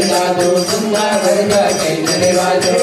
साधु सुंदर वर्ग के नरेवाजो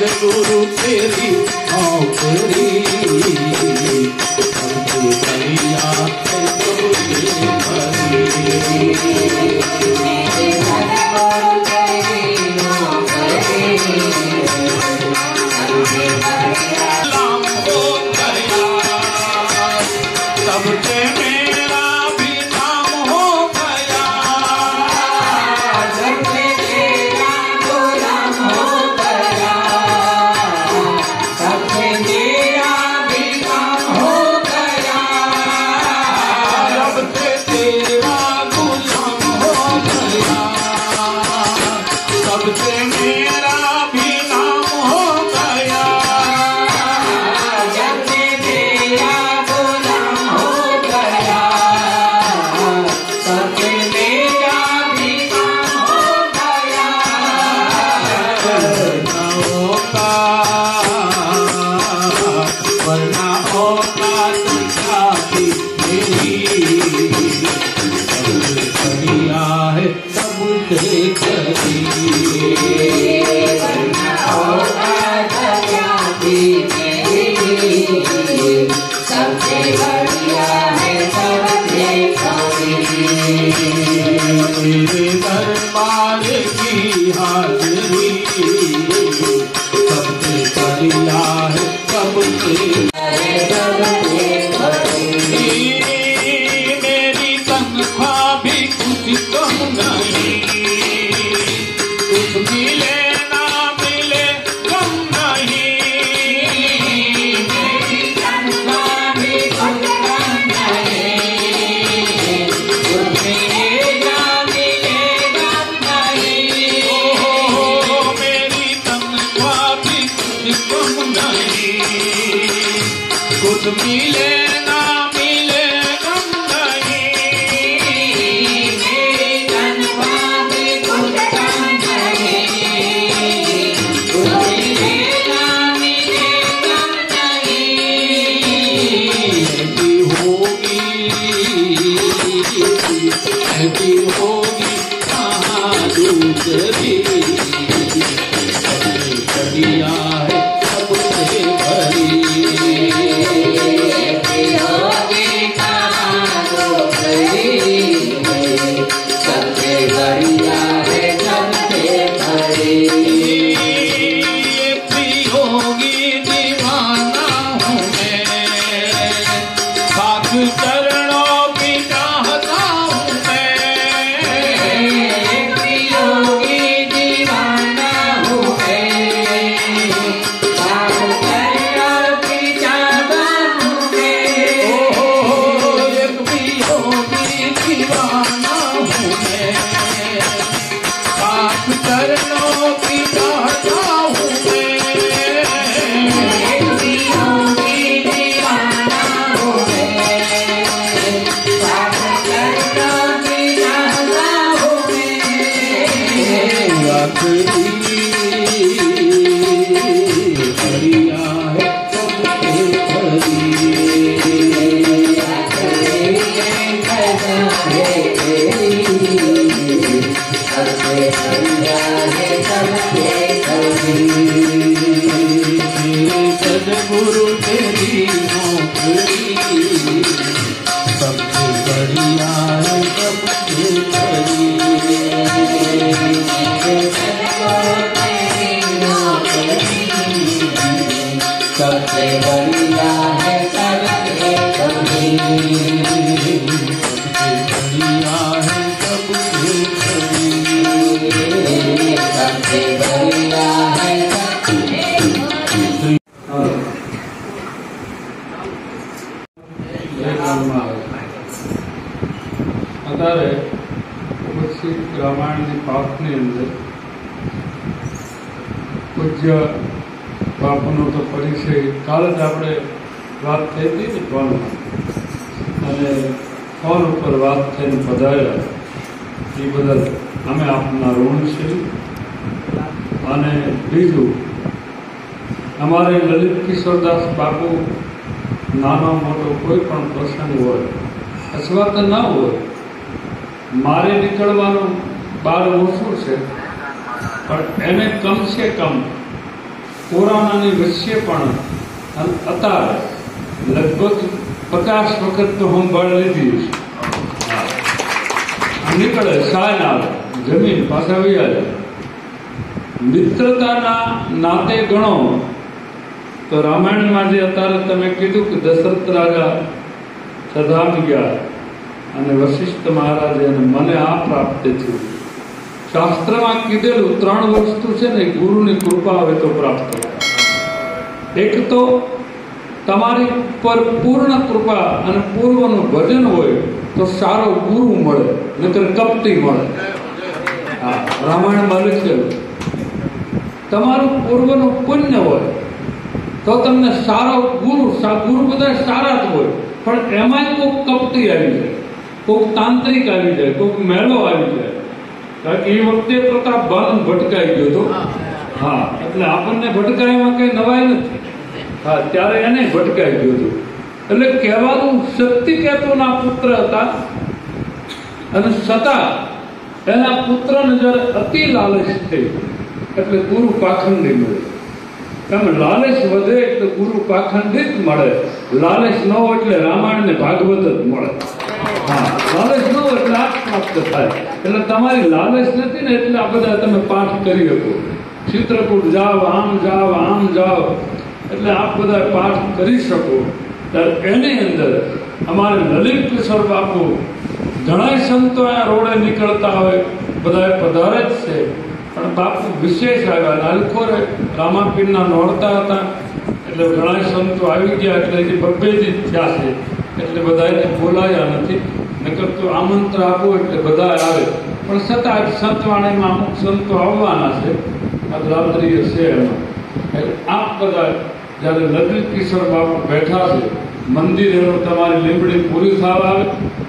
सदगुरु तेरी औकड़ी हो मिले ना मिले गम नहीं, तन बात कुछ कम नहीं, कुछ मिले ना मिले गम नहीं, ऐसी होगी कहाँ दूसरी, बढ़िया है सबसे भरी, होगी कहाँ दूसरी, सबसे बढ़िया है सबसे भरी। ये प्रियोगी दीवाना हूँ मैं, साथ चरणों की चाहता हूँ मैं, प्रियोगी दीवाना हूँ मैं, साथ चरणों की चाहता हूँ मैं। ये प्रियोगी दीवाना हूँ मैं, साथ चरणों की चाहता हूँ मैं, प्रियोगी दीवाना हूँ मैं, साथ चरणों की चाहता हूँ मैं। बढ़िया है सबसे भरी, सदगुरु तेरी नौकरी, सबसे बढ़िया है सबसे भरी, सबसे बढ़िया है सबसे कभी, बढ़िया है सबसे भरी, सबसे बढ़िया है અત્યારે ઉપસ્થિત રામાયણની પાઠની અંદર પૂજ્ય બાપુનો તો પરિચય કાલ જ આપણે વાત થઈ હતી ને ફોનમાં, અને ફોન ઉપર વાત થઈને પધારેલા એ બદલ અમે આપના ઋણ છીએ. અને બીજું, અમારે લલિત કિશોરદાસ બાપુ નાનો મોટો કોઈ પણ પ્રસંગ હોય અથવા તો ના હોય, મારે નીકળવાનું 12 ઓછું છે, પણ એને કમસે કમ કોરોનાની વચ્ચે પણ અત્યારે લગભગ 50 વખત તો સંભાળ લીધી છે. નીકળે સાય ના જમીન પાછા વૈયા. મિત્રતાના નાતે ગણો તો રામાયણમાં જે અત્યારે તમે કીધું કે દશરથ રાજા સધામી ગયા અને વશિષ્ઠ મહારાજે અને મને આ પ્રાપ્ત થયું. શાસ્ત્રમાં કીધેલું 3 વસ્તુ છે ને, ગુરુની કૃપા આવે તો પ્રાપ્ત થાય. એક તો તમારી પર પૂર્ણ કૃપા અને પૂર્વનું ભજન હોય તો સારો ગુરુ મળે, નકર કપટી મળે. હા, રામાયણમાં લખેલું. તમારું પૂર્વનું પુણ્ય હોય તો તમને સારો ગુરુ બધા સારા જ હોય, પણ એમાંય કોઈક કપટી આવી જાય, કોઈક તાંત્રિક આવી જાય, કોઈક મેળો આવી જાય. કારણ કે એ વખતે પ્રતાપભાન ભટકાઈ ગયો હતો. હા, એટલે આપણને ભટકાયમાં કઈ નવાઈ નથી. હા, ત્યારે એને ભટકાઈ ગયો હતો. એટલે કહેવાનું, શક્તિકેતુના પુત્ર હતા અને છતાં એના પુત્રને જ્યારે અતિ લાલચ થઈ એટલે ગુરુ પાખંડી મળે. એમ લાલચ વધે એટલે ગુરુ પાખંડી જ મળે. લાલચ ન હોય એટલે રામાયણ ને ભાગવત જ મળે. હા, લાલચ ન હોય એટલે આ પ્રાપ્ત થાય. એટલે તમારી લાલચ નથી ને એટલે આ બધા તમે પાઠ કરી શકો. ચિત્રકૂટ જાઓ, આમ જાઓ, આમ જાઓ, એટલે આપ બધા પાઠ કરી શકો. ત્યારે એની અંદર અમારે લલિત કિશોર બાપુ ઘણા સંતો આ રોડે નીકળતા હોય, બધા પધારે જ છે, પણ બાપુ વિશેષ આવ્યા. નાલખોરે રામાપીરના નોરતા હતા એટલે ઘણા સંતો આવી ગયા, એટલે જે 2 થયા છે એટલે બધાને બોલાયા નથી. નકર તો આમંત્રણ આપો એટલે બધા આવે, પણ છતાં સંતવાણીમાં અમુક સંતો આવવાના છે, આ રાત્રિએ છે એમાં. એટલે આપ બધા જ્યારે લલિત કિશોર બાપુ બેઠા છે, મંદિર એનું તમારી લીંબડી પૂરી થવા આવે,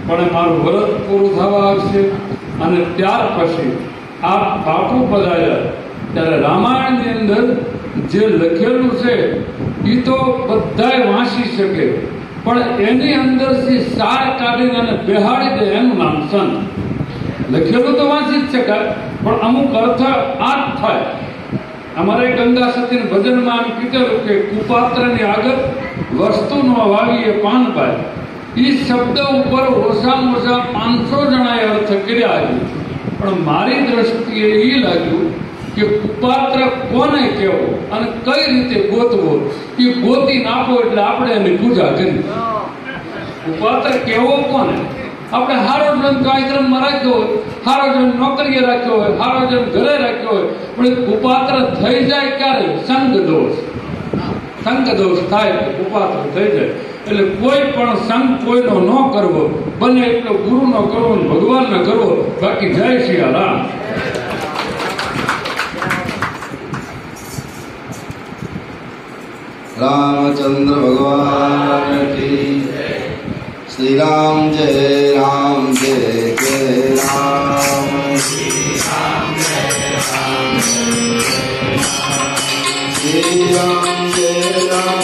પણ મારું વ્રત પૂરું થવા આવશે. અને ત્યાર પછી આ બાપુ પધાર્યા ત્યારે રામાયણની અંદર જે લખેલું છે એ તો બધાય વાંચી શકે, પણ એની અંદરથી સાર કાઢીને અને બેહાડી દે એનું નામ સંત. લખેલું તો વાંચી જ શકાય, પણ અમુક અર્થ આ જ થાય. અમારે ગંગા સતી ભજનમાં એમ કીધેલું કે કુપાત્રની આગળ વસ્તુ ન વાવીએ પાનભાઈ. એ શબ્દ ઉપર ઓછામાં ઓછા 500 જણાએ અર્થ કર્યા છે, પણ મારી દ્રષ્ટિએ એ લાગ્યું કે કુપાત્ર કોને કહેવો અને કઈ રીતે ગોતવો, એ ગોતી નાખો એટલે આપણે એની પૂજા કરી. કુપાત્ર કેવો કોને? આપણે હારો જન કાર્યક્રમમાં રાખ્યો હોય, હારો જન નોકરીએ રાખ્યો હોય, હારો જન ઘરે રાખ્યો હોય, પણ એ કુપાત્ર થઈ જાય ક્યારે? સંગ દોષ થાય એટલે કુપાત્ર થઈ જાય. એટલે કોઈ પણ સંગ કોઈનો ન કરવો, બને એટલો ગુરુનો કરવો, ભગવાનનો કરવો. બાકી જય શ્રી રામ. रामचंद्र भगवान की श्री राम जय राम जय जय राम. श्री राम जय राम जय राम जय राम.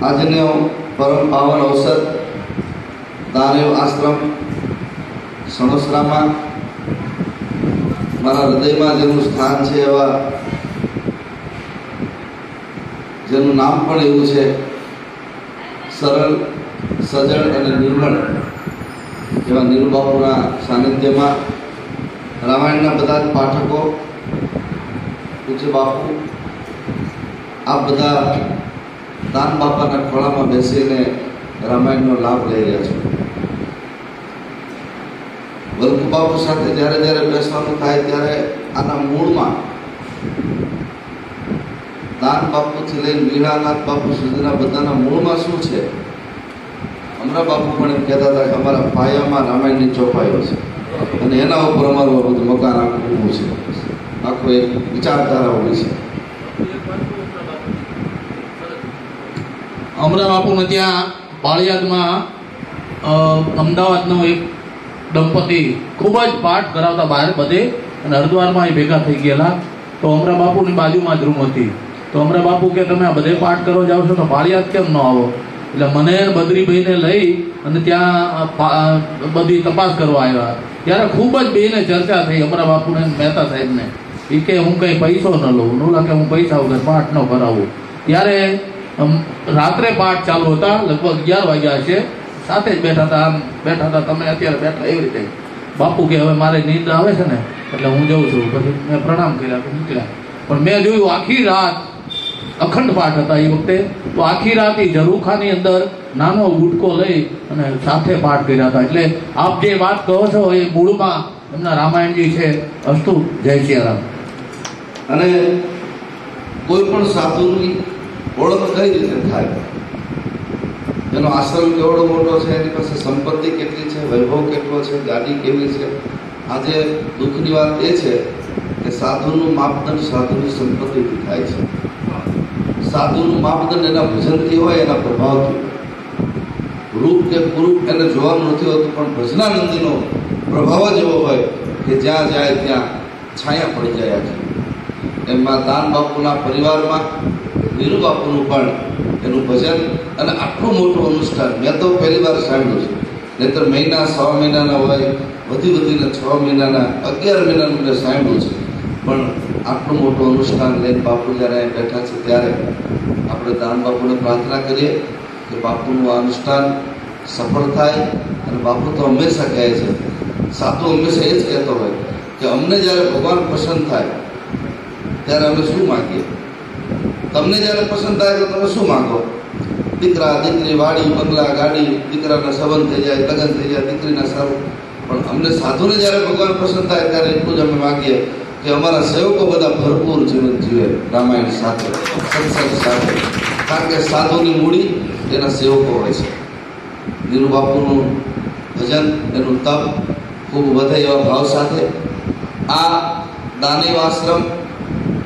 આજનો પરમ પાવન અવસર દાનવ આશ્રમ સણોસરામાં મારા હૃદયમાં જેનું સ્થાન છે, એવા જેનું નામ પણ એવું છે, સરળ સજળ અને નિર્મળ એવા નીરુબાપુના સાનિધ્યમાં રામાયણના બધા જ પાઠકો પૂજ્ય બાપુ આ બધા દાન બાપાના ખોળામાં બેસીને રામાયણનો લાભ લઈ રહ્યા છો. વલ્લભ બાપુ સાથે જ્યારે જ્યારે બેસવાનું થાય ત્યારે આના મૂળમાં દાન બાપુથી લઈને વીણાનાથ બાપુ સુધીના બધાના મૂળમાં શું છે? અમરા બાપુ પણ એમ કહેતા હતા કે અમારા પાયામાં રામાયણની ચોપાઈઓ છે અને એના ઉપર અમારું બધું મકાન આખું ઊભું છે, આખું એક વિચારધારા હોય છે. અમરા બાપુને ત્યાં પાળિયાદમાં અમદાવાદનો એક દંપતી ખૂબ જ પાઠ કરાવતા બહાર બધે, અને હરિદ્વારમાં એ ભેગા થઈ ગયેલા. તો અમરા બાપુની બાજુમાં જ રૂમ હતી. તો અમરા બાપુ કે તમે આ બધે પાઠ કરવા જાઓ છો તો પાળિયાદ કેમ ન આવો? એટલે મને બદ્રીભાઈને લઈ અને ત્યાં બધી તપાસ કરવા આવ્યા. ત્યારે ખૂબ જ બેને ચર્ચા થઈ અમરા બાપુને મહેતા સાહેબને. એ કે હું કંઈ પૈસો ન લઉં, નોલા કે હું પૈસા વગર પાઠ ન કરાવું. ત્યારે રાત્રે પાઠ ચાલુ હતા, લગભગ 11 વાગ્યા છે. સાથે જ બેઠા હતા, આમ બેઠા હતા, તમે અત્યારે બેઠા એવી રીતે. બાપુ કે હવે મારે નીંદ આવે છે ને એટલે હું જઉં છું. પછી મેં પ્રણામ કર્યા, નીકળ્યા. પણ મેં જોયું આખી રાત અખંડ પાઠ હતા એ વખતે. તો આખી રાત એ ઝરૂખાની અંદર નાનો ગુટકો લઈ અને સાથે પાઠ કર્યા હતા. એટલે આપ જે વાત કહો છો એ મૂળમાં એમના રામાયણજી છે. અસ્તુ, જય શ્રી રામ. અને કોઈ પણ સાધુની ઓળખ કઈ રીતે થાય? એનો આશ્રમ કેવડો મોટો છે, એની પાસે સંપત્તિ કેટલી છે, વૈભવ કેટલો છે, ગાડી કેવી છે? આજે દુઃખની વાત એ છે કે સાધુનું માપદંડ સાધુની સંપત્તિથી થાય છે. સાધુનું માપદંડ એના ભજનથી હોય, એના પ્રભાવથી. રૂપ કે કુરૂપ એને જોવાનું નથી હોતું, પણ ભજનાનંદીનો પ્રભાવ જ એવો હોય કે જ્યાં જાય ત્યાં છાયા પડી જાય છે. એમાં દાન બાપુના પરિવારમાં વીરુ બાપુનું પણ એનું ભજન અને આટલું મોટું અનુષ્ઠાન મેં તો પહેલી વાર સાંભળ્યું છે. નહીતર મહિના 6 મહિનાના હોય, વધીને 6 મહિનાના 11 મહિનાનું મેં સાંભળ્યું છે. પણ આટલું મોટું અનુષ્ઠાન લઈને બાપુ જ્યારે અહીં બેઠા છે ત્યારે આપણે દાન બાપુને પ્રાર્થના કરીએ કે બાપુનું આ અનુષ્ઠાન સફળ થાય. અને બાપુ તો હંમેશા કહે છે, સાધુ હંમેશા એ જ કહેતો હોય કે અમને જ્યારે ભગવાન પસંદ થાય ત્યારે અમે શું માગીએ? તમને જ્યારે પસંદ થાય તો તમે શું માગો? દીકરા દીકરી, વાડી બંગલા ગાડી, દીકરાના સંબંધ થઈ જાય, લગ્ન થઈ જાય, દીકરીના સારું. પણ અમને સાધુને જ્યારે ભગવાન પસંદ થાય ત્યારે એટલું જ અમે માગીએ કે અમારા સેવકો બધા ભરપૂર જીવન જીવે રામાયણ સાથે, સત્સંગ સાથે. કારણ કે સાધુની મૂડી એના સેવકો હોય છે. નીરુ બાપુનું ભજન, એનું તપ ખૂબ વધે એવા ભાવ સાથે આ દાનેવ આશ્રમ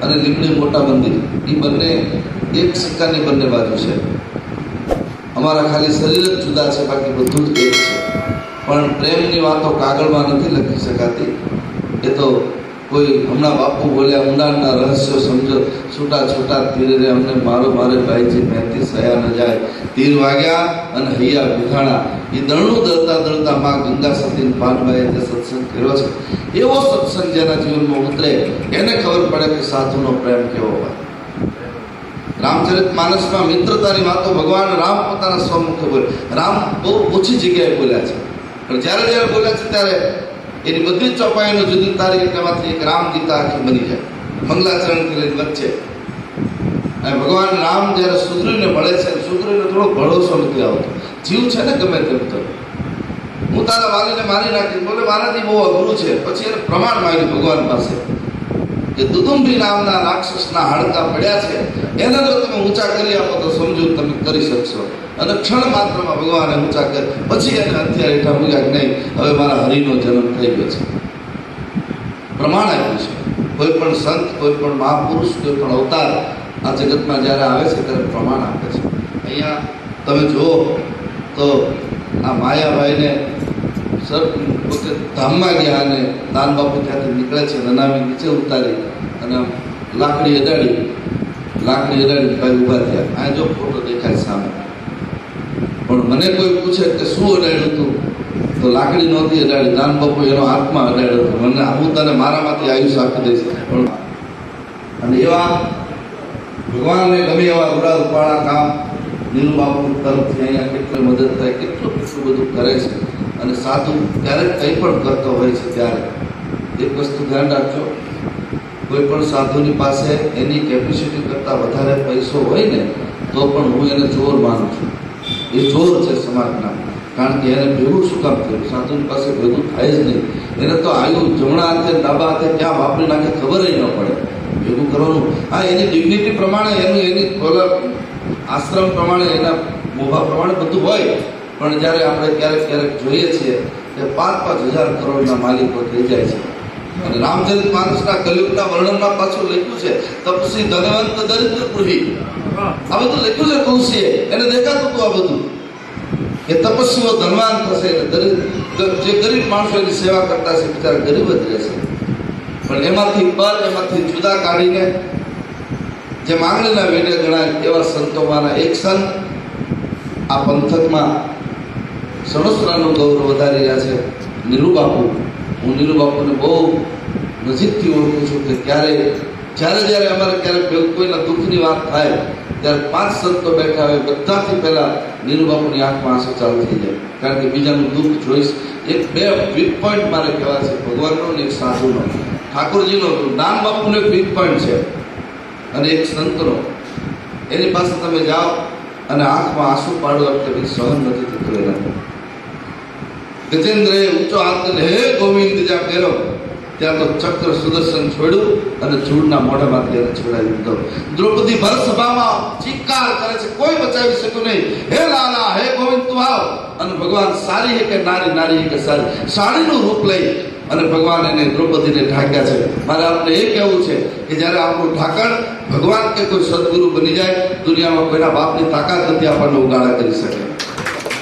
અને લીમડી મોટા મંદિર એ બંને એક સિક્કાની બંને બાજુ છે. અમારા ખાલી શરીર જ જુદા છે, બાકી બધું જ એક છે. પણ પ્રેમની વાતો કાગળમાં નથી લખી શકાતી. એ તો કોઈ હમણાં બાપુ બોલ્યા, ઊંડાણના રહસ્યો સમજો, છૂટા છૂટા તીર રે અમને મારો મારે ભાઈજી મહેતી સયા ન જાય. તીર વાગ્યા અને હૈયા ભૂખાણા. એ દળનું દળતા માં ગંગા સતીન પાનભાઈએ જે સત્સંગ કર્યો છે, એવો સત્સંગ જેના જીવનમાં ઉતરે એને ખબર પડે કે સાધુનો પ્રેમ કેવો હોય. રામચરિત માનસમાં મિત્રતાની વાતો ભગવાન રામ પોતાના સ્વમુખે બોલે. રામ બહુ ઓછી જગ્યાએ બોલ્યા છે, પણ જ્યારે જ્યારે બોલ્યા છે ત્યારે એની બધી જ ચોપાઈનો જુદી તારીખ એમાંથી એક રામ ગીતા આખી બની જાય, મંગલાચરણ લઈને વચ્ચે. અને ભગવાન રામ જ્યારે સુગ્રીવને મળે છે, સુગ્રીવને થોડો ભરોસો નથી આવતો. જીવ છે ને ગમે તેમ તો, હું તારા વાલીને મારી નાખીશ. બોલે મારાથી બહુ અઘરું છે. પછી એને પ્રમાણ માંગ્યું ભગવાન પાસે કે દુદુંભી નામના રાક્ષસના હાડકા પડ્યા છે, એને જો તમે ઊંચા કરી આપો તો સમજો તમે કરી શકશો. અને ક્ષણ માત્રમાં ભગવાને ઊંચા કરી, પછી એને હથિયાર હેઠા મૂક્યા કે નહીં, હવે મારા હરિનો જન્મ થઈ ગયો છે. પ્રમાણ આપ્યું છે. કોઈ પણ સંત, કોઈ પણ મહાપુરુષ, કોઈ પણ અવતાર આ જગતમાં જ્યારે આવે છે ત્યારે પ્રમાણ આપે છે. અહીંયા તમે જુઓ તો આ માયાભાઈને સર પોતે ધામમાં ગયા અને દાન બાપુ ત્યાંથી નીકળે છે, નનામી નીચે ઉતારી અને લાકડી અડાડી ભાઈ ઊભા થયા. આ જો ફોટો દેખાય સામે. પણ મને કોઈ પૂછે કે શું અડાડ્યું હતું, તો લાકડી નહોતી અડાડી, દાન બાપુ એનો હાથમાં અડાડ્યો હતો. મને હું તને મારામાંથી આયુષ આપી દઈશ. અને એવા ભગવાનને ગમે એવા રૂડા રૂપાળા કામ નીરુ બાપુ તરફથી અહીંયા કેટલી મદદ થાય, કેટલું બધું કરે છે. અને સાધુ ક્યારેક કંઈ પણ કરતો હોય છે ત્યારે એક વસ્તુ ધ્યાન રાખજો, કોઈ પણ સાધુની પાસે એની કેપેસિટી કરતાં વધારે પૈસો હોય ને તો પણ હું એને ચોર માનું છું. એ ચોર છે સમાજના. કારણ કે એને ભેગું શું કામ થયું? સાધુની પાસે ભેગું થાય જ નહીં. એને તો આયુ જમણા હાથે ડાબા હાથે ક્યાં વાપરી નાખે ખબર ન પડે. ભેગું કરવાનું, હા, એની ડિગ્નિટી પ્રમાણે, એની આશ્રમ પ્રમાણે, એના મોભા પ્રમાણે બધું હોય. પણ જ્યારે આપણે ક્યારેક જોઈએ છીએ કે 5,000 કરોડના માલિકો થઈ જાય છે. અને રામચરિત માનસના કલયુગના વર્ણનમાં પાછું લખ્યું છે તપસી ધનવંત દરિદ્ર ગૃહી. આ બધું લખ્યું છે તુલસીએ. એને દેખાતું હતું આ બધું કે તપસ્વીઓ ધનવાન થશે, જે ગરીબ માણસો એની સેવા કરતા છે બિચારા ગરીબ જ રહેશે. પણ એમાંથી જુદા કાઢીને જે માંગણીના વેડે ગણાય એવા સંતોમાંના એક સંત આ પંથકમાં સણોસરાનું ગૌરવ વધારી રહ્યા છે, નીરુ બાપુ. હું નીરુ બાપુને બહુ નજીકથી ઓળખું છું કે જ્યારે અમારે ક્યારેક કોઈના દુઃખની વાત થાય ત્યારે 5 સંતો બેઠા હોય, બધાથી પહેલા નીરુ બાપુની આંખમાં આંસુ ચાલુ થઈ જાય. કારણ કે બીજાનું દુઃખ જોઈશ. એક બે વીક પોઈન્ટ મારે કહેવા છે, ભગવાનનો ને એક સાધુનો. ઠાકોરજીનો દાન બાપુનો એક વીક પોઈન્ટ છે અને એક સંતનો. એની પાસે તમે જાઓ અને આંખમાં આંસુ પાડો એટલે સહન નથી થતું એના. ગજેન્દ્રએ ઊંચો હાથ કરીને હે ગોવિંદ જ્યાં કર્યો ત્યાં તો ચક્ર સુદર્શન છોડ્યું અને ચૂડના મોઢામાંથી એને છોડાવી દીધો. દ્રૌપદી ભર સભામાં ચીકાર કરે છે, કોઈ બચાવી શક્યું નહીં. હે લાલા, હે ગોવિંદ તું આવ. અને ભગવાન સારી હે કે નારી, નારી હે કે સારી, સાડીનું રૂપ લઈ અને ભગવાન એને દ્રૌપદીને ઢાંક્યા છે. મારે આપણે એ કહેવું છે કે જ્યારે આપણું ઢાંકણ ભગવાન કે કોઈ સદગુરુ બની જાય, દુનિયામાં કોઈના બાપની તાકાત નથી આપણને ઉગાડા કરી શકે.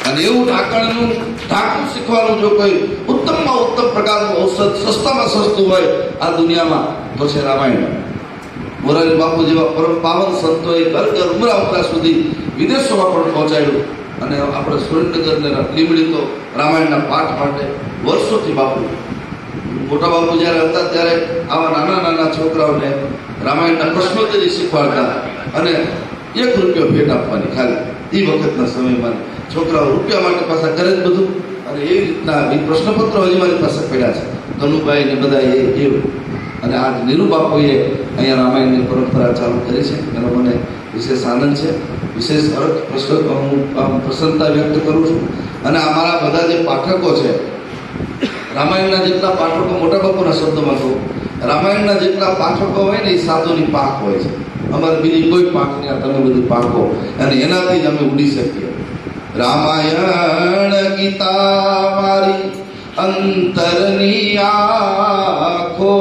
અને એવું ઢાંકણનું ઢાંકવું શીખવાનું જો કોઈ ઉત્તમમાં ઉત્તમ પ્રકારનું ઔષધ સસ્તામાં સસ્તું હોય આ દુનિયામાં તો છે રામાયણ. મોરારી બાપુ જેવા પરમ પાવન સંતોએ ઘર ઘર ઉમરા સુધી વિદેશોમાં પણ પહોંચાડ્યું. અને આપણે સુરેન્દ્રનગર ને લીમડી તો રામાયણના પાઠ માટે વર્ષોથી બાપુ, મોટા બાપુ જ્યારે હતા ત્યારે આવા નાના નાના છોકરાઓને રામાયણના પ્રશ્નોત્તરી શીખવાડતા અને ₹1 ભેટ આપવાની ખાલી. એ વખતના સમયમાં છોકરાઓ રૂપિયા માટે પાછા કરે જ બધું. અને એ રીતના એ પ્રશ્નપત્રો હજી મારી પાસે પડ્યા છે, કનુભાઈ ને બધા એ. અને આજ નીરુ બાપુએ અહીંયા રામાયણની પરંપરા ચાલુ કરી છે, એનો મને વિશેષ આનંદ છે, વિશેષ હું પ્રસન્નતા વ્યક્ત કરું છું. અને અમારા બધા જે પાઠકો છે, રામાયણના જેટલા પાઠકો, મોટા બાપુના શબ્દમાં કહું, રામાયણના જેટલા પાઠકો હોય ને એ સાધુની પાંખ હોય છે. અમારે બીજી કોઈ પાંખ નહીં, આ તમે બધી પાંખો, અને એનાથી જ અમે ઉડી શકીએ. રામાયણ ગીતા મારી અંતરની આંખો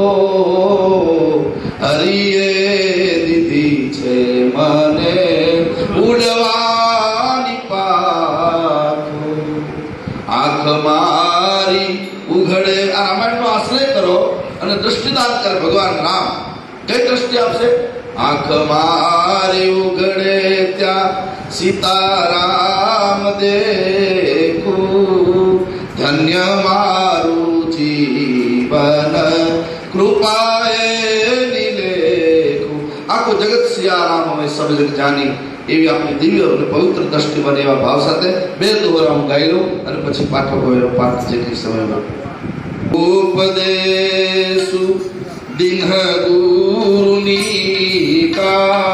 હરિએ દીધી છે મને ઉડવાની પાખો. આંખ મારી ઉઘડે, આ રામાયણનો આશ્રય કરો અને દ્રષ્ટિદાન કરે ભગવાન રામ. કઈ દ્રષ્ટિ આપશે? આંખ મારી ઉઘડે ત્યાં સીતારામ દેખું, ધન્ય મારું જીવન કૃપાએ નિલેખું. આખું જગત સિયારામ હવે સબ જગ જાની, એવી આપણી દિવ્ય અને પવિત્ર દ્રષ્ટિ બને એવા ભાવ સાથે 2 દોહરા હું ગાઈ લઉં અને પછી પાઠકો એનો પાઠ જેટલી સમયમાં. ઉપદેશુ દિન ગુરુની કા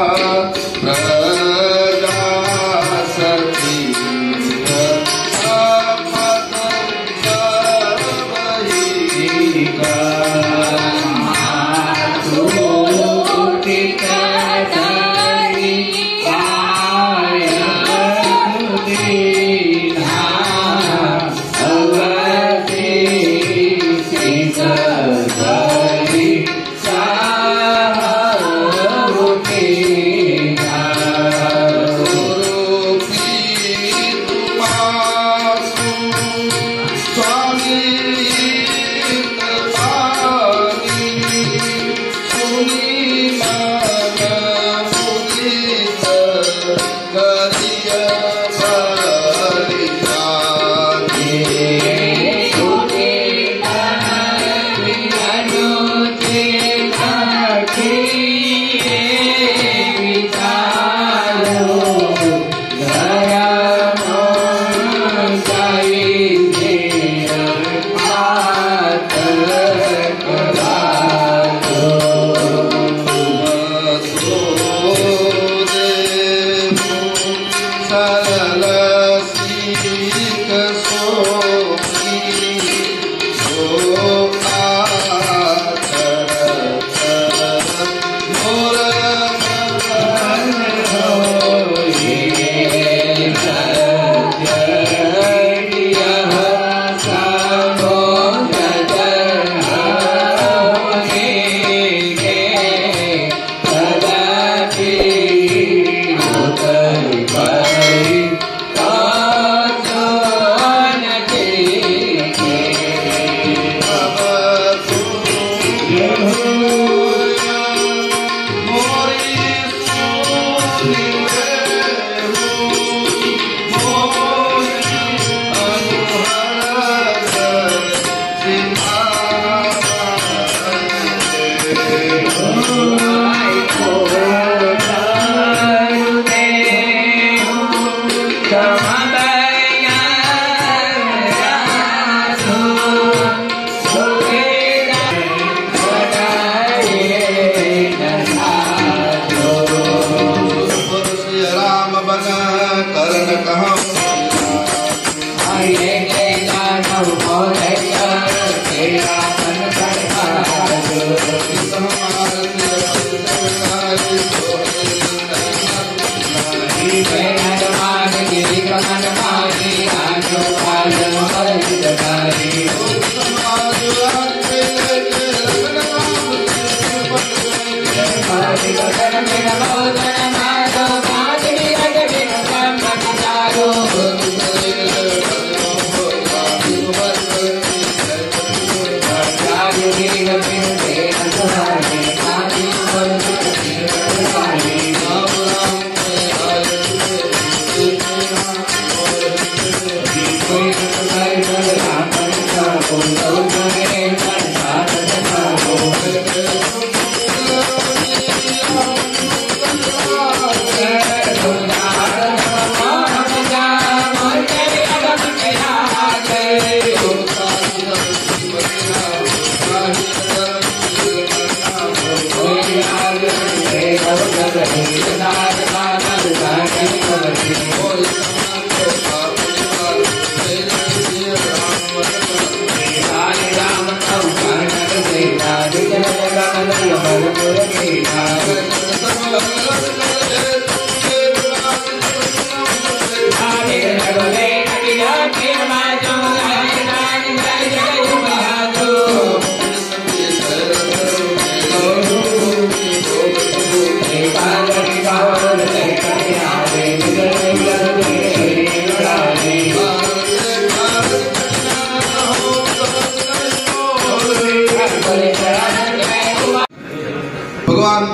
ભગવાન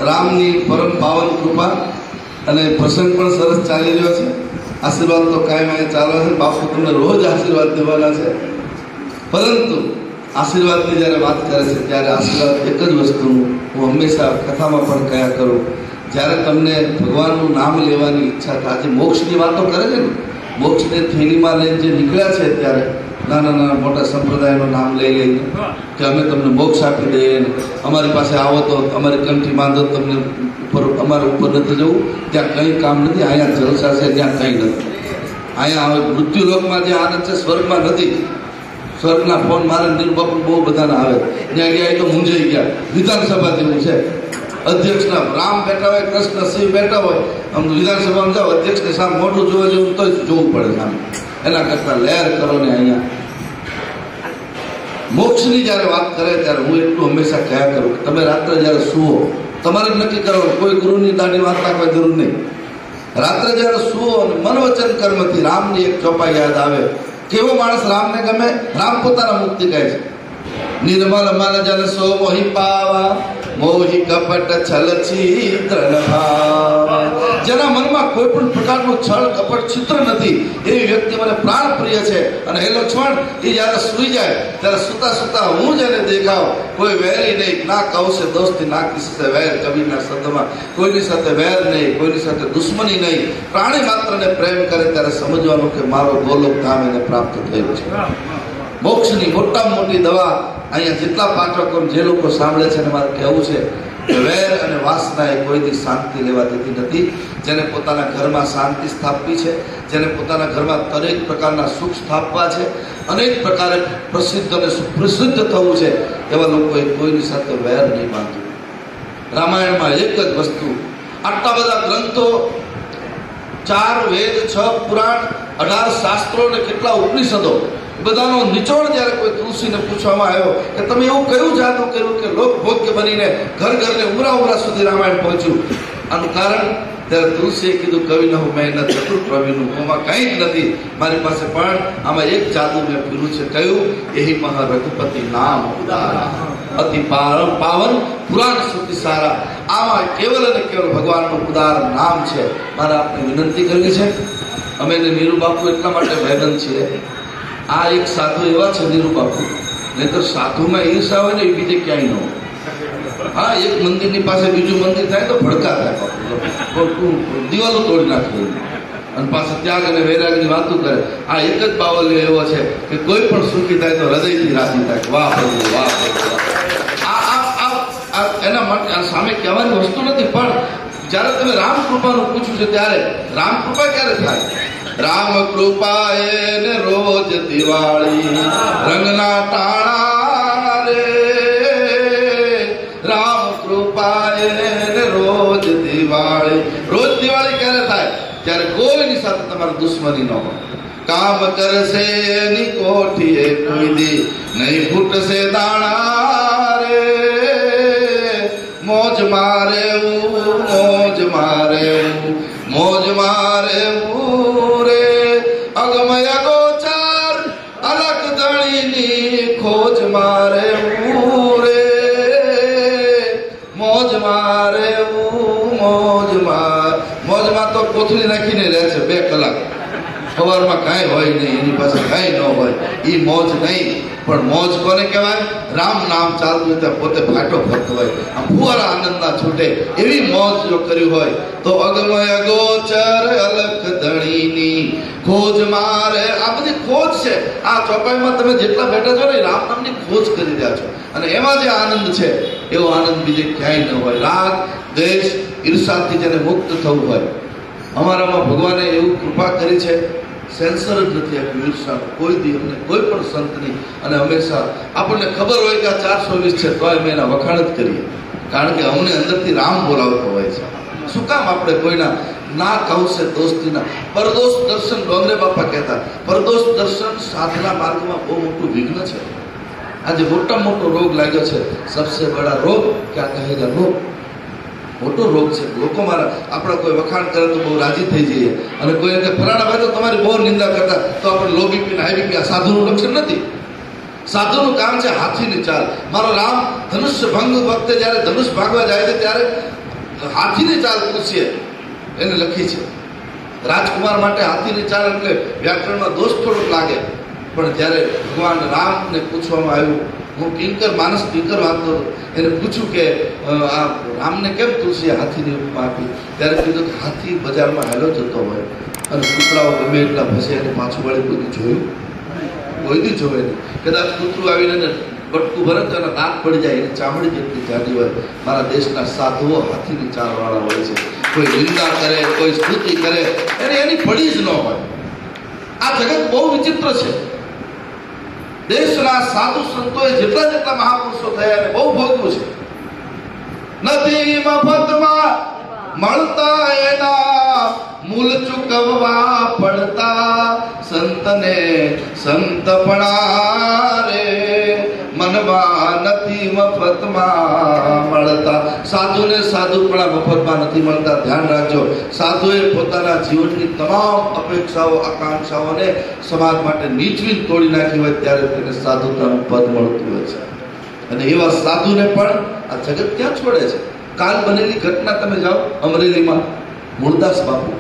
રામની પરમ પાવન કૃપા અને પ્રસંગ પણ સરસ ચાલી રહ્યો છે. આશીર્વાદ તો કાયમ અહીંયા ચાલે છે. બાપુ તમને રોજ આશીર્વાદ દેવાના છે. પરંતુ આશીર્વાદની જ્યારે વાત કરે છે ત્યારે આશીર્વાદ એક જ વસ્તુનું હું હંમેશા કથામાં પણ કયા કરું. જ્યારે તમને ભગવાનનું નામ લેવાની ઈચ્છા થાય, આજે મોક્ષની વાતો કરે છે ને, મોક્ષની થેલીમાં લઈને જે નીકળ્યા છે ત્યારે નાના નાના મોટા સંપ્રદાયનું નામ લઈ લઈને કે અમે તમને મોક્ષ આપી દઈએ, અમારી પાસે આવો તો અમારી કંઠી બાંધો, તમને ઉપર અમારે ઉપર નથી જવું, ત્યાં કંઈ કામ નથી, અહીંયા જલસા છે, ત્યાં કંઈ નથી. અહીંયા હવે મૃત્યુલોકમાં જે આનંદ છે સ્વર્ગમાં નથી. સ્વર્ગના ફોન મારે નિર્બાપુ બહુ બધાના આવે, ત્યાં ગયા તો મૂંઝાઈ ગયા. વિધાનસભા જેવું છે. અધ્યક્ષના રામ બેઠા હોય, કૃષ્ણ સિંહ બેઠા હોય, આમ વિધાનસભામાં જાઓ અધ્યક્ષને સામે મોઢું જોવા જેવું તો જોવું પડે સામે. એના કરતા લહેર કરો ને અહીંયા. મોક્ષની જ્યારે વાત કરે ત્યારે હું એટલું હંમેશા કહ્યા કરું કે તમે રાત્રે જ્યારે સુવો તમારે નક્કી કરવાનું, કોઈ ગુરુની દાઢી વાંચતા કોઈ જરૂર નહીં. રાત્રે જ્યારે સુવો અને મન વચન કર્મથી રામની એક ચોપાઈ યાદ આવે. કેવો માણસ રામને ગમે? રામ પોતાના મુક્તિ કહે છે. નિર્મલ મન જન સો મોહી પાવા, મોહી કપટ છલ છિદ્ર ન ભાવા. જેના મનમાં કોઈ પણ પ્રકારનું છળ કપટ છિદ્ર નથી એવી વ્યક્તિ મને પ્રાણ પ્રિય છે. અને એ લક્ષ્મણ એ જ્યારે સુઈ જાય ત્યારે સુતા સુતા હું જેને દેખાવ, કોઈ વેરી નહીં, ના કહું છે દોસ્તી ના કિસસે વેર, કવિના શબ્દમાં કોઈની સાથે વેર નહીં, કોઈની સાથે દુશ્મની નહીં, પ્રાણી માત્રને પ્રેમ કરે ત્યારે સમજવાનું કે મારો ગોલોક ધામ એને પ્રાપ્ત થયું છે. મોક્ષની મોટામાં મોટી દવા અહીંયા જેટલા પાઠકો જે લોકો સાંભળે છે એને મારે કહેવું છે કે વેર અને વાસના એ કોઈ દી શાંતિ લેવા દેતી નથી. જેને પોતાના ઘરમાં શાંતિ સ્થાપવી છે, જેને પોતાના ઘરમાં દરેક પ્રકારના સુખ સ્થાપવા છે, અનેક પ્રકારે પ્રસિદ્ધ અને સુપ્રસિદ્ધ થવું છે, એવા લોકોએ કોઈની સાથે વેર નહીં બાંધવું. રામાયણમાં એક જ વસ્તુ, આટલા બધા ગ્રંથો, 4 વેદ, 6 પુરાણ, 18 શાસ્ત્રો અને કેટલા ઉપનિષદો, બધાનો નિચોડ જ્યારે કોઈ તુલસીને પૂછવામાં આવ્યો કે તમે એવું કયું જાદુ કર્યું કે લોકભોગ્ય બનીને ઘર ઘરને ઉમરા સુધી રામાયણ પહોંચ્યું? આનું કારણ ત્યારે તુલસીએ કીધું કવિ ન હું મહેનત ચતુર પ્રવીનું, આમાં કંઈ જ નથી મારી પાસે, પણ આમાં એક જાદુ મેં પીરું છે. કયું? એહી મહા રઘુપતિ નામ ઉદારા, અતિ પાવન પુરાણ શ્રુતિ સારા. આમાં કેવલ અને કેવલ ભગવાનનું ઉદાર નામ છે. મારે આપને વિનંતી કરવી છે, અમે નીરુ બાપુ એટલા માટે ભાઈબંધ છીએ. આ એક સાધુ એવા છે નીરુ બાપુ, નહીતર સાધુમાં ઈર્ષા હોય ને એ બીજે ક્યાંય ન હોય. હા, એક મંદિરની પાસે બીજું મંદિર થાય તો ભડકા થાય, દિવાલો તોડી નાખે અને પાછા ત્યાગ અને વૈરાગની વાતો કરે. આ એક જ બાવલ્ય એવો છે કે કોઈ પણ સુખી થાય તો હૃદયથી રાજી થાય. વાહ પ્રભુ, વાહ પ્રભુ. એના માટે સામે કહેવાની વસ્તુ નથી, પણ જ્યારે તમે રામ કૃપાનું પૂછ્યું છે ત્યારે રામ કૃપા ક્યારે થાય? રામ કૃપા એને રોજ દિવાળી રંગના ટાણા રે, રામ કૃપા એને રોજ દિવાળી. રોજ દિવાળી ક્યારે થાય? ત્યારે કોઈની સાથે તમારી દુશ્મની ન હોય. કામ કરશે એની કોઠીએ કોઈ દી નહીં ફૂટશે દાણા રે, મોજ મારે મોજ મારે મોજ મારે રે, અગમય ગોચર અલગ દણીની ખોજ મારે રે, મોજ મારે મોજમાં તો કોથળી નાખીને રહે છે 2 કલાક. સવારમાં કાંઈ હોય નહીં, એની પાસે કાંઈ ન હોય, એ મોજ નહીં. પણ મોજ કોને કહેવાય? રામ નામ ચાલતું હોય ત્યાં પોતે ફાટો ફરતો હોય, આ ફુવારા આનંદના છૂટે એવી મોજ જો કરી હોય તો અગમય ગોચર અલખ ધણીની ખોજ મારે. આ બધી ખોજ છે. આ ચોપાઈમાં તમે જેટલા બેઠા છો ને રામ નામની ખોજ કરી રહ્યા છો, અને એમાં જે આનંદ છે એવો આનંદ બીજે ક્યાંય ન હોય. રાગ, દ્વેષ, ઈર્ષાથી જેને મુક્ત થવું હોય, અમારામાં ભગવાને એવું કૃપા કરી છે, સેન્સર જ નથી આપ્યું ઈર્ષા કોઈ દી અમને, કોઈ પણ સંતની. અને હંમેશા આપણને ખબર હોય કે આ 420 છે તોય અમે એના વખાણ જ કરીએ, કારણ કે અમને અંદરથી રામ બોલાવતો હોય છે. શું કામ આપણે કોઈના ના કહું છે દોસ્તીના? પરદોષ દર્શન ડોંગરે બાપા કહેતા, પરદોષ દર્શન સાધના માર્ગમાં બહુ મોટું વિઘ્ન છે. આજે મોટા મોટો રોગ લાગ્યો છે, સબસે બડા રોગ ક્યાં કહેગા રોગ, મોટો રોગ છે. લોકો મારા આપણા કોઈ વખાણ કરે તો બહુ રાજી થઈ જઈએ, અને કોઈ કે ફલાણા ભાઈ તો તમારી બહુ નિંદા કરતા તો આપણે લો બીપી હાઈ બીપી, આ સાધુનું લક્ષણ નથી. સાધુનું કામ છે હાથીની ચાલ. મારો રામ ધનુષ્ય ભંગ વખતે જ્યારે ધનુષ ભાગવા જાય છે ત્યારે હાથીની ચાલ પૂછીએ એને લખી છે. રાજકુમાર માટે હાથીની ચાલ એટલે વ્યાકરણમાં દોષ થોડોક લાગે, પણ જ્યારે ભગવાન રામને પૂછવામાં આવ્યું, હું કિંકર માનસ કિંકર વાંચતો હતો, એને પૂછ્યું કે આ રામને કેમ તુલસીએ હાથીની ઉપમા આપી, ત્યારે કીધું કે હાથી બજારમાં હેલો જતો હોય અને કૂતરાઓ ગમે એટલા ફસે એને પાછું વળી બધું જોયું, કોઈ દી જોવે નહીં. કદાચ કૂતરું આવીને બટકું ભરે તો એના દાંત પડી જાય, એની ચામડી જેટલી જાડી હોય. મારા દેશના સાધુઓ હાથીની ચાલવાળા હોય છે. કોઈ નિંદા કરે, કોઈ સ્તુતિ કરે, એની પડી જ ન હોય. આ જગત બહુ વિચિત્ર છે. દેશના સાધુ સંતોએ જેટલા મહાપુરુષો થયા એને બહુ ભોગવું છે. નથી મફતમાં મળતા એના મૂળ ચૂકવવા પડતા, સંતને સંતપણા રે મનમાં નથી મફતમાં મળતા. સાધુને સાધુપણા મફતમાં નથી મળતા. ધ્યાન રાખજો, સાધુએ પોતાના જીવનની તમામ અપેક્ષાઓ આકાંક્ષાઓને સમાજ માટે નીચવી તોડી નાખી હોય ત્યારે તેને સાધુતાનું પદ મળતું હોય છે. અને એવા સાધુને પણ આ જગત ક્યાં છોડે છે. કાલ બનેલી ઘટના તમે જાઓ અમરેલીમાં, મૂળદાસ બાપુ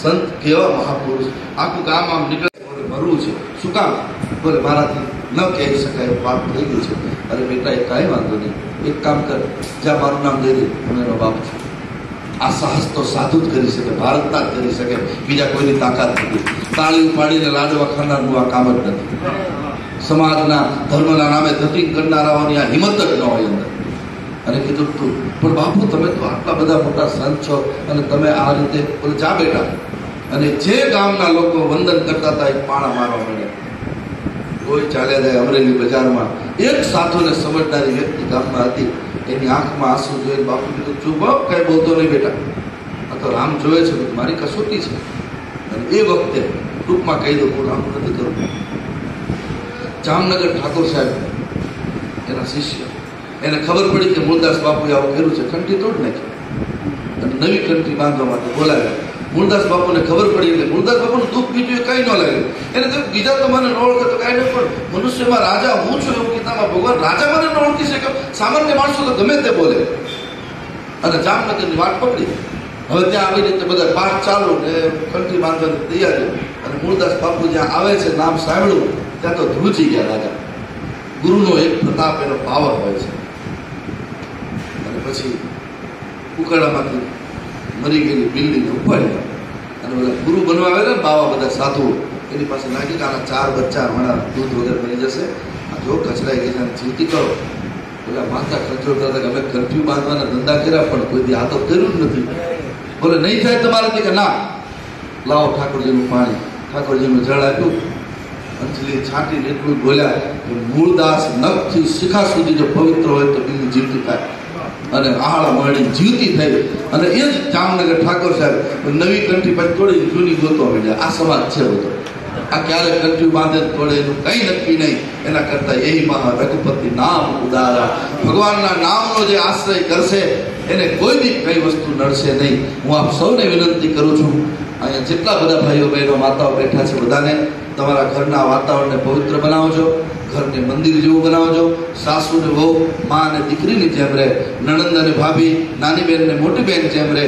સંત કેવા મહાપુરુષ, આખું ગામ આમ નીકળે ભરવું છે. શું કામ? બોલે મારાથી ન કહી શકાય, પાપ થઈ ગયું છે. અરે બેટા એ કાંઈ વાંધો નહીં, એક કામ કર, જ્યાં મારું નામ દઈ દે, હું એનો બાપ છું. આ સાહસ તો સાધુ જ કરી શકે, ભારતના જ કરી શકે, બીજા કોઈની તાકાત નથી. તાળી ઉપાડીને લાડવા ખાનારનું આ કામ જ નથી. સમાજના ધર્મના નામે ધતિંગ કરનારાઓની આ હિંમત જ ન હોય અંદર. અને કીધું તું પણ બાપુ તમે તો આટલા બધા મોટા સંત છો અને તમે આ રીતે બોલે જા બેટા. અને જે ગામના લોકો વંદન કરતા હતા એ પાણા મારવા માંડ્યા. કોઈ ચાલ્યા જાય અમરેલી બજારમાં, એક સાધુને સમજદારી વ્યક્તિ ગામમાં હતી, એની આંખમાં આંસુ જોઈને બાપુ કીધું ચૂપ, કઈ બોલતો નહીં બેટા, આ તો રામ જોવે છે, મારી કસોટી છે. અને એ વખતે ટૂંકમાં કહી દઉં, રામ નથી કરવું. જામનગર ઠાકોર સાહેબ એના શિષ્ય, એને ખબર પડી કે મૂળદાસ બાપુએ આવું કર્યું છે, કંઠી તોડ નાખી અને નવી કંઠી બાંધવા માટે બોલાવ્યા. મૂળદાસ બાપુને ખબર પડી એટલે મૂળદાસ બાપુનું દુઃખ બીજું એ કઈ ન લાગ્યું. એને કહ્યું બીજા તો મને ન ઓળખે તો કાંઈ નહીં, પણ મનુષ્યમાં રાજા હું છું એવું ગીતામાં ભગવાન રાજા મને ન ઓળખી શકે, સામાન્ય માણસો તો ગમે તે બોલે. અને જામનગરની વાટ પકડી. હવે ત્યાં આવી રીતે બધા પાઠ ચાલુ ને કંઠી બાંધવાની તૈયારી. અને મૂળદાસ બાપુ જ્યાં આવે છે નામ સાંભળ્યું ત્યાં તો ધ્રુજી ગયા રાજા. ગુરુનો એક પ્રતાપ, એનો પાવર હોય છે. અને પછી ઉકાળામાંથી મરી ગયેલી બિલ્ડિંગ ઉપાડી અને બધા ગુરુ બનવા આવેલા ને બાવા બધા સાધુઓ એની પાસે નાખી કે આના 4 બચ્ચા હમણાં દૂધ વગર મરી જશે, આ જો કચરાઈ ગઈ છે જીવતી કરો. બધા માતા ખચોડતા હતા કે અમે કરફ્યુ બાંધવાના ધંધા કર્યા પણ કોઈ દી આ તો કર્યું જ નથી. બોલે નહીં થાય તમારાથી કે ના, લાવો ઠાકોરજીનું પાણી. ઠાકોરજીનું જળ આપ્યું, અંજલી છાંટીને એટલું બોલ્યા કે મૂળદાસ નખથી શિખા સુધી જો પવિત્ર હોય તો બિલ્લી જીવતી થાય. અને આહાળા મળી જીવતી થઈ. અને એ જ જામનગર ઠાકોર સાહેબ નવી કંઠી પછી તોડી જૂની ગોતવા માંડ્યા. આ સમાજ છે બધો. આ ક્યારે કંઠી બાંધે તોડે એનું કંઈ નક્કી નહીં. એના કરતા એ મહા રઘુપતિ નામ ઉદારા, ભગવાનના નામનો જે આશ્રય કરશે એને કોઈ બી કઈ વસ્તુ નડશે નહીં. હું આપ સૌને વિનંતી કરું છું, અહીંયા જેટલા બધા ભાઈઓ બહેનો માતાઓ બેઠા છે બધાને તમારા ઘરના વાતાવરણને પવિત્ર બનાવજો, ઘરને મંદિર જેવું બનાવજો. સાસુ ને વહુ, મા અને દીકરીની જેમ રહે, નણંદ અને ભાભી, નાની બેન ને મોટી બેન જેમ રહે,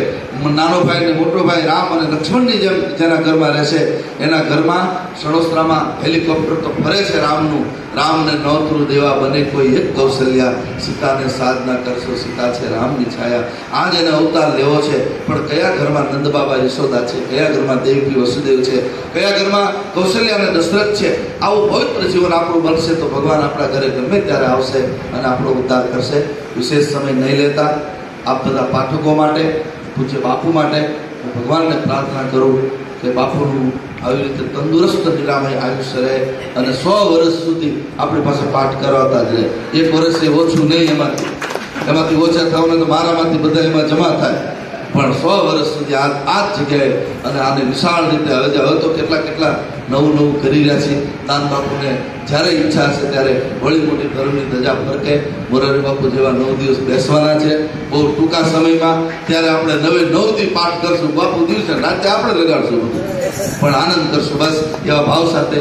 નાનો ભાઈ ને મોટો ભાઈ રામ અને લક્ષ્મણની જેમ જેના ઘરમાં રહેશે એના ઘરમાં સણોસરામાં હેલિકોપ્ટર તો ફરે છે રામનું. રામને નોતરું દેવા બને કોઈ એક કૌશલ્યા, સીતાને સાધના કરશો સીતા છે રામની છાયા. આજ એને અવતાર લેવો છે, પણ કયા ઘરમાં નંદબાબા યશોદા છે, કયા ઘરમાં દેવકી વસુદેવ છે, કયા ઘરમાં કૌશલ્યા અને દશરથ છે. આવું પવિત્ર જીવન આપણું બનશે તો ભગવાન આપણા ઘરે ગમે ત્યારે આવશે અને આપણો ઉદ્ધાર કરશે. વિશેષ સમય નહીં લેતા આપ બધા પાઠકો માટે, પૂજ્ય બાપુ માટે હું ભગવાનને પ્રાર્થના કરું કે બાપુનું આવી રીતે તંદુરસ્ત નિરામય આયુષ્ય રહે અને 100 વર્ષ સુધી આપણી પાસે પાઠ કરાવતા જ રહે. 1 વર્ષ એ ઓછું નહીં, એમાંથી ઓછા થવાને તો મારામાંથી બધા એમાં જમા થાય, પણ 100 વર્ષ સુધી આ જ જગ્યાએ અને આને વિશાળ રીતે હવે તો કેટલા નવું કરી રહ્યા છીએ. દાન બાપુને જ્યારે ઈચ્છા હશે ત્યારે વળી મોટી ધર્મની ધજા ફરકે. મોરારી બાપુ જેવા 9 દિવસ બેસવાના છે બહુ ટૂંકા સમયમાં, ત્યારે આપણે 9 દી પાઠ કરશું. બાપુ દિવસે રાતે આપણે લગાડશું બધું, પણ આનંદ કરશું. બસ એવા ભાવ સાથે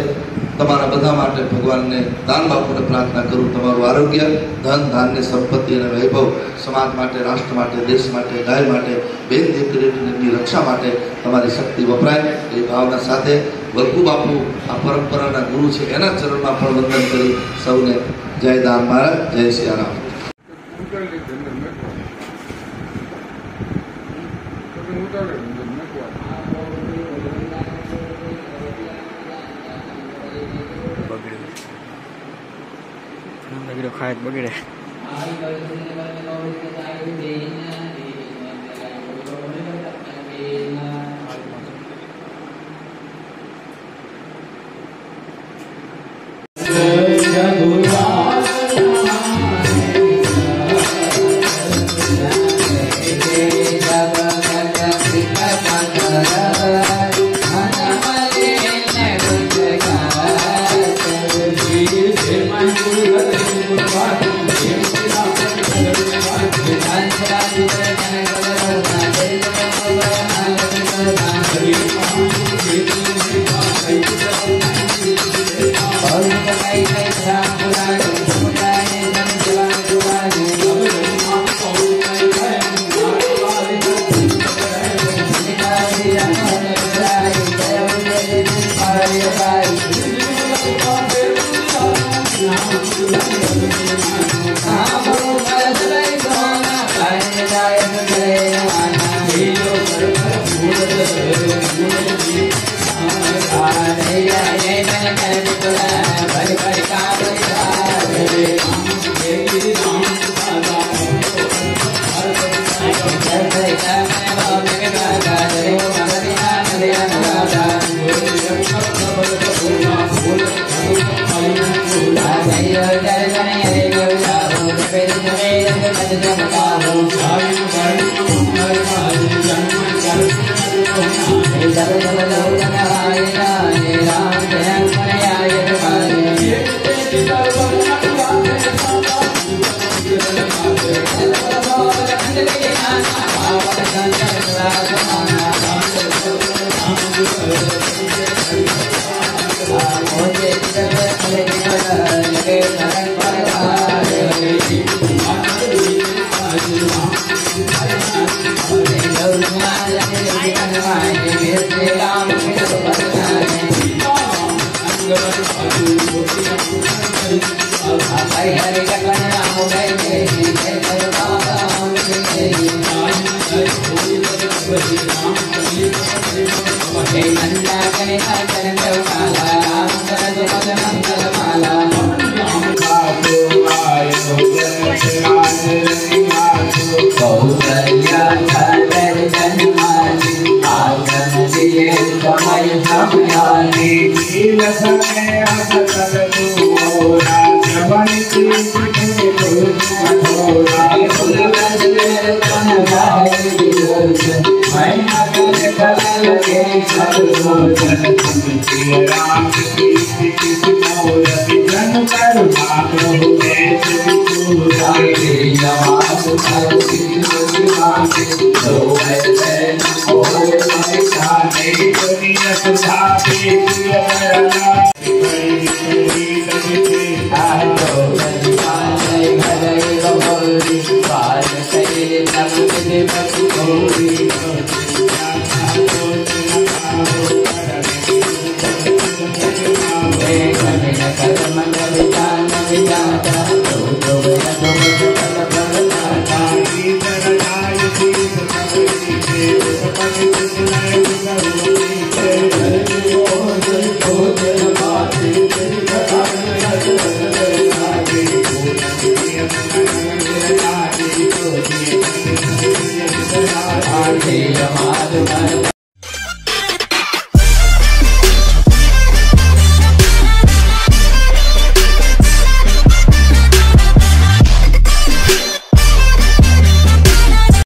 તમારા બધા માટે ભગવાનને દાન બાપુને પ્રાર્થના કરું તમારું આરોગ્ય ધન ધાન્ય સંપત્તિ અને વૈભવ સમાજ માટે રાષ્ટ્ર માટે દેશ માટે ગાય માટે બેન દીકરીની રક્ષા માટે તમારી શક્તિ વપરાય એ ભાવના સાથે વલ્કુ બાપુ આ પરંપરાના ગુરુ છે એના ચરણમાં પણ વંદન કરી સૌને જય દાન મહારાજ જય સિયારામ. ખાય બગડે Hare Rama